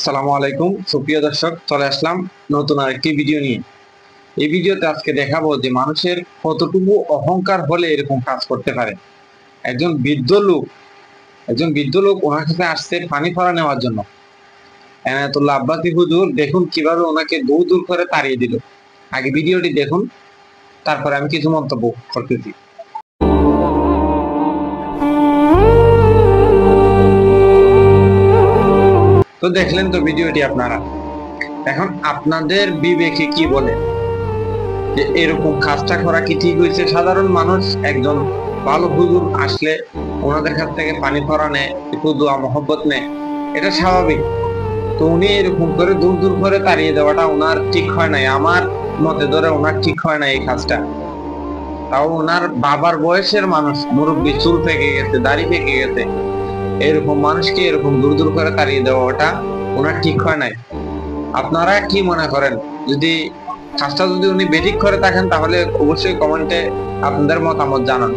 আসসালামু আলাইকুম সুপ্রিয় দর্শক, চলে আসলাম নতুন আরেকটি ভিডিও নিয়ে। এই ভিডিওতে আজকে দেখাবো যে মানুষের কতটুকু অহংকার হলে এরকম কাজ করতে পারে। একজন বৃদ্ধ লোক একজন বৃদ্ধ লোক ওনার কাছে আসছে পানি ভরা নেওয়ার জন্য। এনায়েতুল্লাহ আব্বাসী হুজুর দেখুন কিভাবে ওনাকে দূর দূর করে তাড়িয়ে দিল। আগে ভিডিওটি দেখুন, তারপরে আমি কিছু মন্তব্য করতেছি। তো দেখলেন তো ভিডিওটি আপনারা। এখন আপনাদের বিবেকে কি বলে যে এরকম কাজটা করা কি ঠিক হয়েছে? সাধারণ মানুষ একজন ভালো হুজুর আসলে ওনাদের কাছ থেকে পানি ভরা নেয়, একটু দোয়া মহব্বত নেয়, এটা স্বাভাবিক। তো উনি এরকম করে দূর দূর করে তাড়িয়ে দেওয়াটা ওনার ঠিক হয় নাই, আমার মতে ধরে ওনার ঠিক হয় না এই কাজটা। তাও ওনার বাবার বয়সের মানুষ, মুরব্বী, চুল পেকে গেছে, দাড়ি পেকে গেছে, এরকম মানুষকে এরকম দূর দূর করে তাড়িয়ে দেওয়া ওটা ওনার ঠিক হয় নাই। আপনারা কি মনে করেন? যদি কাজটা যদি উনি বেঠিক করে থাকেন তাহলে অবশ্যই কমেন্টে আপনাদের মতামত জানান।